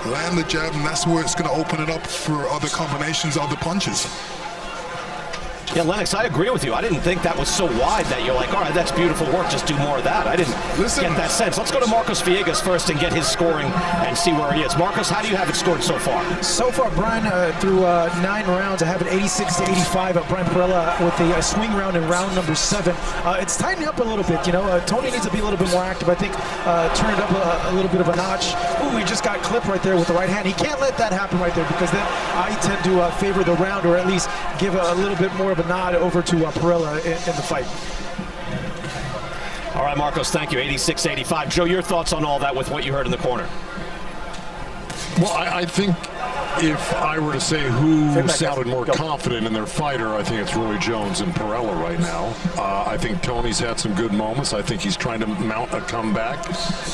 land the jab, and that's where it's going to open it up for other combinations, other punches. Yeah, Lennox, I agree with you. I didn't think that was so wide that you're like, all right, that's beautiful work, just do more of that. I didn't get that sense. Let's go to Marcos Villegas first and get his scoring and see where he is. Marcos, how do you have it scored so far? So far, Brian, through 9 rounds, I have it 86-85 of Bryant Perrella with a swing round in round number 7. It's tightening up a little bit, Tony needs to be a little bit more active. I think turn it up a little bit of a notch. Ooh, he just got clipped right there with the right hand. He can't let that happen right there, because then I tend to favor the round, or at least give a little bit more of a nod over to Perrella in the fight. All right, Marcos, thank you. 86-85. Joe, your thoughts on all that with what you heard in the corner? Well, I think If I were to say who sounded more confident in their fighter, I think it's Roy Jones and Perrella right now. I think Tony's had some good moments. I think he's trying to mount a comeback.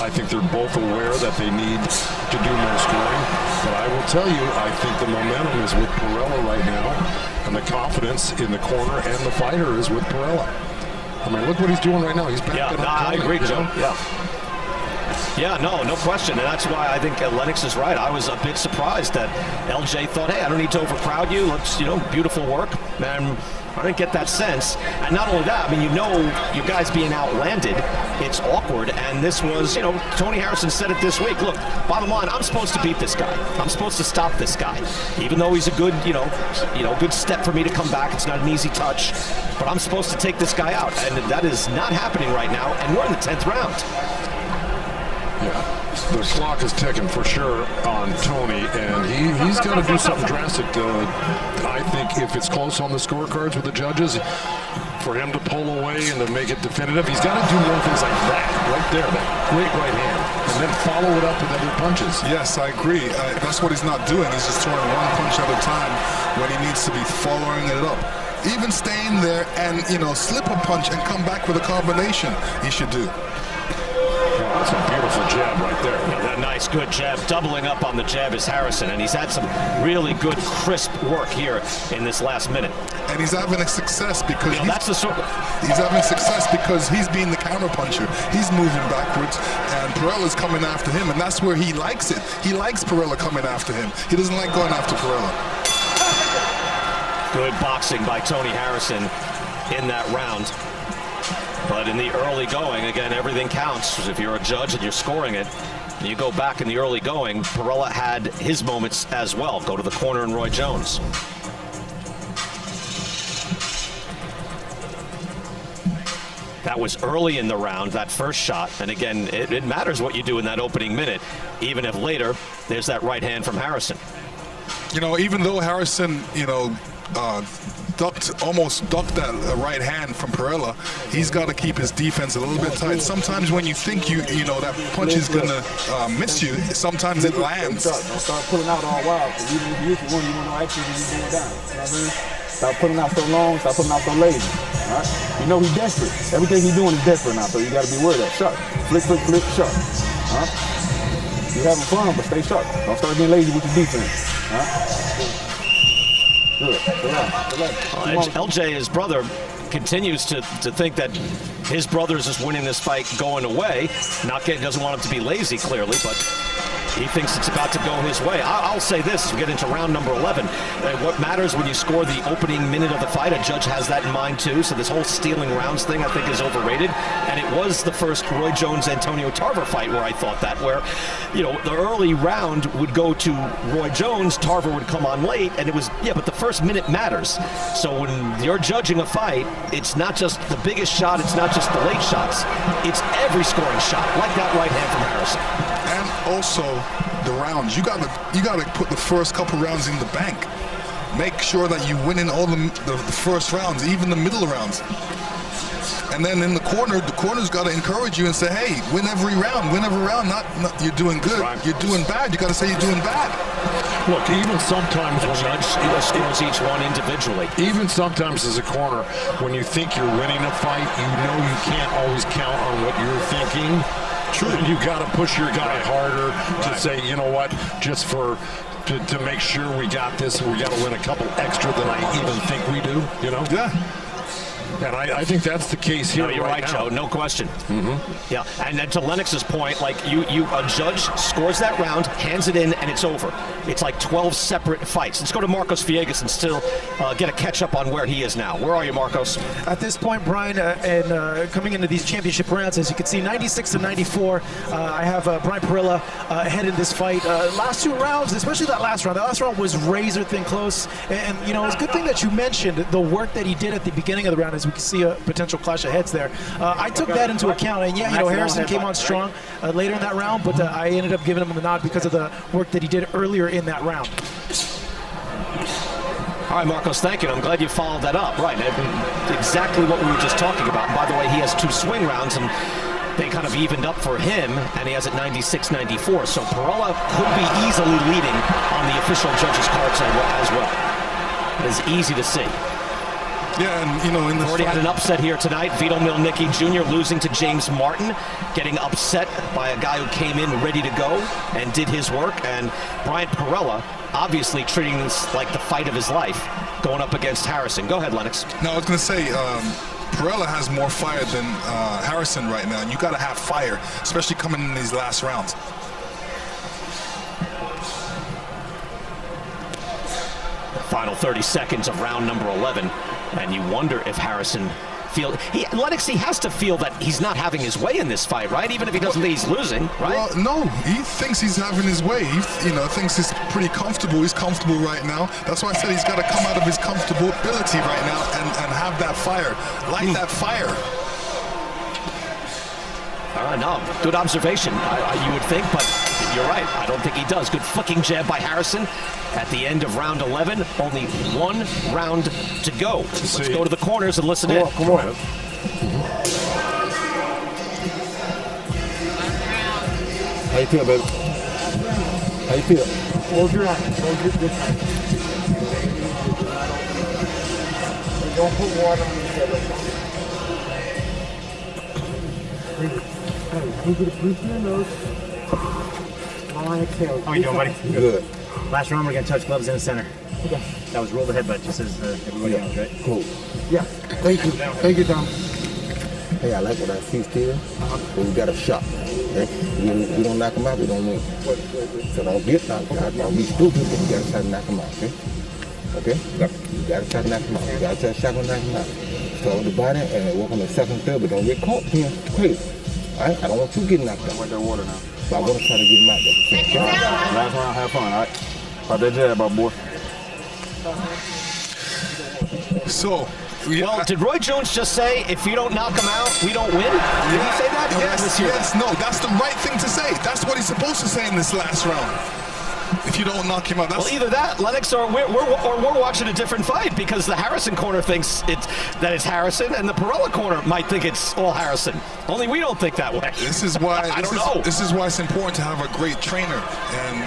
I think they're both aware that they need to do more scoring. But I will tell you, I think the momentum is with Perrella right now, and the confidence in the corner and the fighter is with Perrella. I mean, look what he's doing right now. He's back up. I agree, Joe. Yeah, no question. And that's why I think Lennox is right. I was a bit surprised that LJ thought, hey, I don't need to overcrowd you. Let's, beautiful work. And I didn't get that sense. And not only that, I mean, you guys being outlanded, it's awkward. And this was, Tony Harrison said it this week. Look, bottom line, I'm supposed to beat this guy. I'm supposed to stop this guy. Even though he's a good, good step for me to come back. It's not an easy touch. But I'm supposed to take this guy out. And that is not happening right now. And we're in the 10th round. Yeah, the clock is ticking for sure on Tony, and he's got to do something drastic. I think if it's close on the scorecards with the judges, for him to pull away and to make it definitive, he's got to do more things like that, right there, that great right hand, and then follow it up with other punches. Yes, I agree. That's what he's not doing. He's just throwing one punch at a time when he needs to be following it up. Even staying there and, slip a punch and come back with a combination, he should do. That's a beautiful jab right there. That nice, good jab. Doubling up on the jab is Harrison, and he's had some really good, crisp work here in this last minute. And he's having a success because he's having success because he's being the counter puncher. He's moving backwards, and Perrella's coming after him, and that's where he likes it. He likes Perrella coming after him. He doesn't like going after Perrella. Good boxing by Tony Harrison in that round. But in the early going, again, everything counts. If you're a judge and you're scoring it, and you go back in the early going, Perrella had his moments as well. Go to the corner and Roy Jones. That was early in the round, that first shot. And again, it matters what you do in that opening minute, even if later there's that right hand from Harrison. Even though Harrison, almost ducked that right hand from Perrella, he's got to keep his defense a little bit tight. Sometimes when you think that punch is gonna miss you, sometimes it lands. Don't start pulling out all wild. Even if you hit one, you want to actually be going down. You know what I mean? Stop pulling out so long. Stop pulling out so lazy. All right? He's desperate. Everything he's doing is desperate now, so you got to be worried of sharp. Flick, sharp. All right? You're having fun, but stay sharp. Don't start being lazy with your defense. All right? Good. LJ, his brother, continues to think that his brother's just winning this fight going away. Doesn't want him to be lazy, clearly, but he thinks it's about to go his way. I'll say this as we get into round number 11. What matters when you score the opening minute of the fight, a judge has that in mind too. So this whole stealing rounds thing, I think, is overrated. And it was the first Roy Jones-Antonio Tarver fight where I thought that, where, the early round would go to Roy Jones, Tarver would come on late, and it was, but the first minute matters. So when you're judging a fight, it's not just the biggest shot, it's not just the late shots, it's every scoring shot, like that right hand from Harrison. And also the rounds. You gotta put the first couple rounds in the bank. Make sure that you win in all the first rounds, even the middle rounds. And then in the corner's got to encourage you and say, hey, win every round. Not you're doing good, you're doing bad. You got to say you're doing bad. Look, even sometimes the judge scores each one individually. Even sometimes as a corner, when you think you're winning a fight, you can't always count on what you're thinking. True. You got to push your guy harder to say, you know what, just to make sure we got this, and we got to win a couple extra than I even think we do. Yeah. And I think that's the case here. No, you're right, now. Joe. No question. Yeah, and then to Lennox's point, like a judge scores that round, hands it in, and it's over. It's like 12 separate fights. Let's go to Marcos Villegas and still get a catch up on where he is now. Where are you, Marcos? At this point, Brian, and coming into these championship rounds, as you can see, 96 to 94. I have Bryant Perrella ahead in this fight. Last two rounds, especially that last round. The last round was razor thin close, and it's a good thing that you mentioned the work that he did at the beginning of the round. As we can see a potential clash of heads there. I took that into account, and Harrison came on strong later in that round, but I ended up giving him the nod because of the work that he did earlier in that round. All right, Marcos, thank you. I'm glad you followed that up. Right, exactly what we were just talking about. And by the way, he has two swing rounds, and they kind of evened up for him, and he has it 96-94. So Perrella could be easily leading on the official judges' cards as well. It is easy to see. Yeah, and you know, in the already had an upset here tonight. Vito Milnicki Jr. losing to James Martin, getting upset by a guy who came in ready to go and did his work. And Bryant Perrella obviously treating this like the fight of his life, going up against Harrison. Go ahead, Lennox. No, I was going to say, Perrella has more fire than Harrison right now, and you got to have fire, especially coming in these last rounds. Final 30 seconds of round number 11, and you wonder if Harrison Lennox, he has to feel that he's not having his way in this fight, right? Even if he doesn't think he's losing, right? Well, no, he thinks he's having his way. He, thinks he's pretty comfortable. He's comfortable right now. That's why I said he's got to come out of his comfortability right now and have that fire, light that fire. No, good observation, you would think, but you're right. I don't think he does. Good flicking jab by Harrison at the end of round 11. Only one round to go. Let's go to the corners and listen in. Come on. How you feel, baby? How you feel? Close your eyes. Close your eyes. Don't put water on your head. Breathe through your nose. Long exhale. How are you doing, buddy? Good. Last round, we're going to touch gloves in the center. Okay. That was roll the headbutt, just as everybody else, right? Cool. Yeah. Thank you. Thank you, Tom. Hey, I like what I see still. But we got a shot. Okay? We don't knock him out, we don't win. So don't get knocked out. Don't be stupid, but you got to try to knock him out, okay? Okay? You got to try to knock him out. You got to try to shotgun knock him out. Start with the body and work on the second, third, but don't get caught being crazy. All right? I don't want you getting knocked out. I want that water now. But I want to try to get him out there. Last round, have fun, all right? Pop that jab up, boy. So, well, did Roy Jones just say, if you don't knock him out, we don't win? Did he say that? Yes, no, that's the right thing to say. That's what he's supposed to say in this last round. If you don't knock him out, that's... Well, either that, Lennox, or we're watching a different fight, because the Harrison corner thinks that it's Harrison, and the Perrella corner might think it's all Harrison. Only we don't think that way. This is why this is why it's important to have a great trainer. And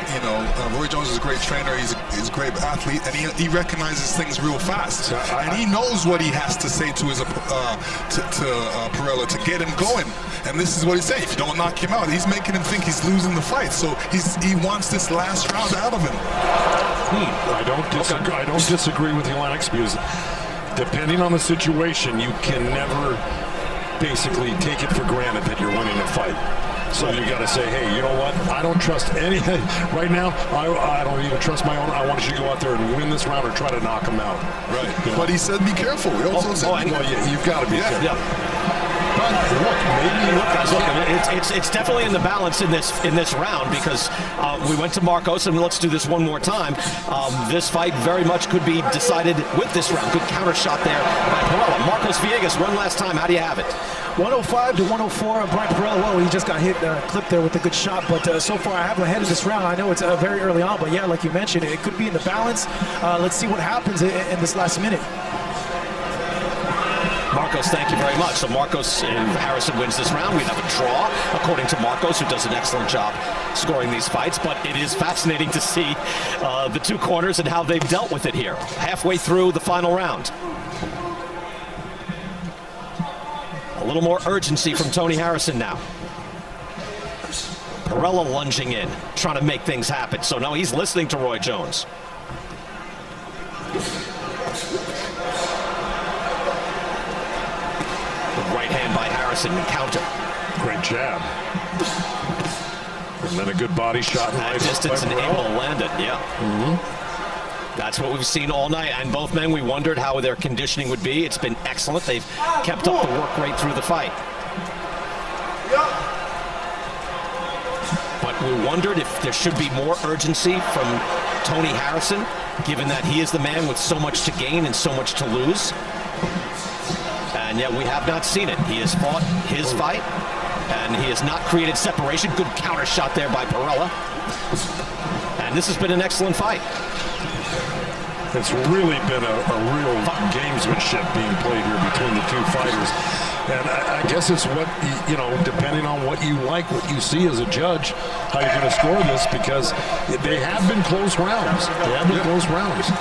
Roy Jones is a great trainer. He's a great athlete, and he recognizes things real fast. And he knows what he has to say to his Perrella to get him going. And this is what he's saying: if you don't knock him out, he's making him think he's losing the fight. So he wants this last round out of him. I don't disagree with you, Lennox, because depending on the situation, you can never basically take it for granted that you're winning a fight. So you got to say, hey, you know what? I don't trust anything right now. I don't even trust my own. I want you to go out there and win this round or try to knock him out. Right. You know? But he said, be careful. He also said, you've got to be careful. Yeah. It's definitely in the balance in this round, because we went to Marcos, and let's do this one more time. This fight very much could be decided with this round. Good counter shot there by Perrella. Marcos Villegas, one last time. How do you have it? 105 to 104. Bryant Perrella, whoa, he just got hit, clipped there with a good shot. But so far, I have ahead of this round. I know it's very early on, but yeah, like you mentioned, it could be in the balance. Let's see what happens in this last minute. Marcos, thank you very much. So Marcos, if Harrison wins this round, we'd have a draw, according to Marcos, who does an excellent job scoring these fights. But it is fascinating to see the two corners and how they've dealt with it here, halfway through the final round. A little more urgency from Tony Harrison now. Perrella lunging in, trying to make things happen. So now he's listening to Roy Jones. Right hand by Harrison and counter. Great jab. And then a good body shot. At distance and able to land it, yeah. That's what we've seen all night. And both men, we wondered how their conditioning would be. It's been excellent. They've kept up the work rate through the fight. But we wondered if there should be more urgency from Tony Harrison, given that he is the man with so much to gain and so much to lose. And yet we have not seen it. He has fought his fight, and he has not created separation. Good counter shot there by Perrella. And this has been an excellent fight. It's really been a real gamesmanship being played here between the two fighters. And I guess it's what, you know, depending on what you like, what you see as a judge, how you're going to score this, because they have been close rounds. They have been close rounds. A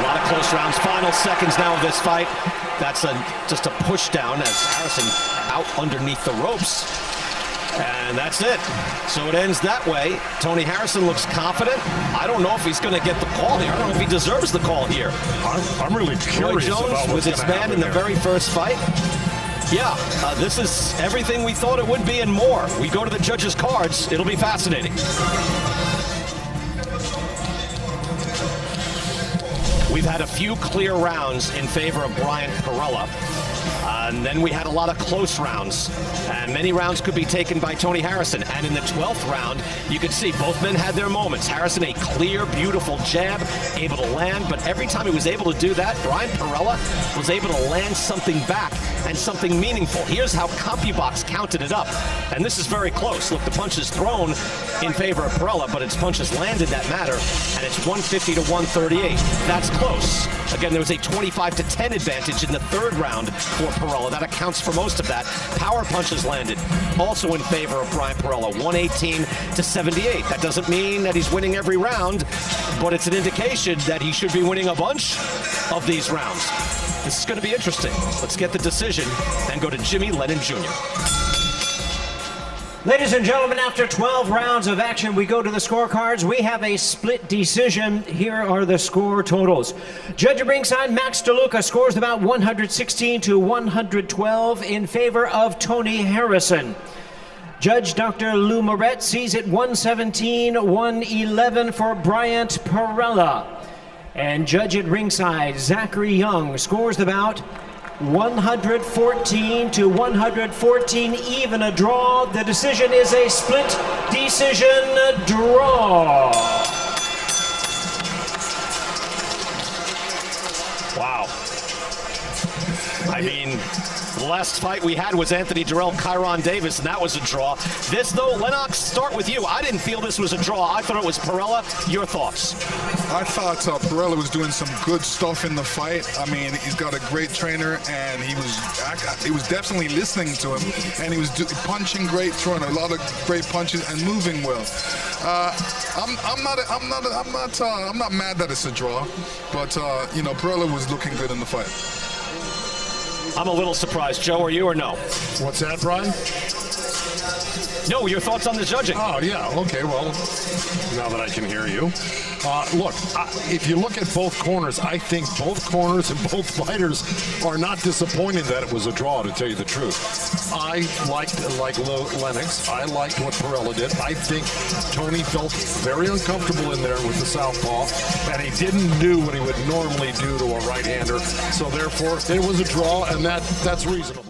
lot of close rounds. Final seconds now of this fight. That's just a push down as Harrison out underneath the ropes. And that's it. So it ends that way. Tony Harrison looks confident. I don't know if he's going to get the call here. I don't know if he deserves the call here. I'm really curious Roy Jones about what's with his man in the very first fight. Yeah, this is everything we thought it would be and more. We go to the judges' cards. It'll be fascinating. We've had a few clear rounds in favor of Bryant Perrella. And then we had a lot of close rounds, and many rounds could be taken by Tony Harrison. And in the 12th round, you could see both men had their moments. Harrison, a clear, beautiful jab, able to land, but every time he was able to do that, Bryant Perrella was able to land something back and something meaningful. Here's how CompuBox counted it up, and this is very close. Look, the punch is thrown in favor of Perrella, but it's punches landed that matter, and it's 150 to 138. That's close. Again, there was a 25-10 advantage in the third round for Perrella. That accounts for most of that. Power punches landed also in favor of Bryant Perrella, 118 to 78. That doesn't mean that he's winning every round, but it's an indication that he should be winning a bunch of these rounds. This is going to be interesting. Let's get the decision and go to Jimmy Lennon Jr. Ladies and gentlemen, after 12 rounds of action, we go to the scorecards. We have a split decision. Here are the score totals. Judge at ringside, Max DeLuca scores about 116 to 112 in favor of Tony Harrison. Judge Dr. Lou Moret sees it 117-111 for Bryant Perrella. And judge at ringside, Zachary Young scores the bout 114 to 114, even a draw. The decision is a split decision draw. Wow. I mean, the last fight we had was Anthony Jarrell, Kyron Davis, and that was a draw. This, though, Lennox, start with you. I didn't feel this was a draw. I thought it was Perrella. Your thoughts? I thought Perrella was doing some good stuff in the fight. I mean, he's got a great trainer, and he was definitely listening to him, and he was punching great, throwing a lot of great punches, and moving well. I'm not mad that it's a draw, but you know, Perrella was looking good in the fight. I'm a little surprised. Joe, are you or no? What's that, Brian? No, your thoughts on the judging? Oh, yeah. Okay, well, now that I can hear you. Look, if you look at both corners, I think both corners and both fighters are not disappointed that it was a draw, to tell you the truth. I liked Lennox. I liked what Perrella did. I think Tony felt very uncomfortable in there with the southpaw, and he didn't do what he would normally do to a right-hander. So, therefore, it was a draw, and that's reasonable.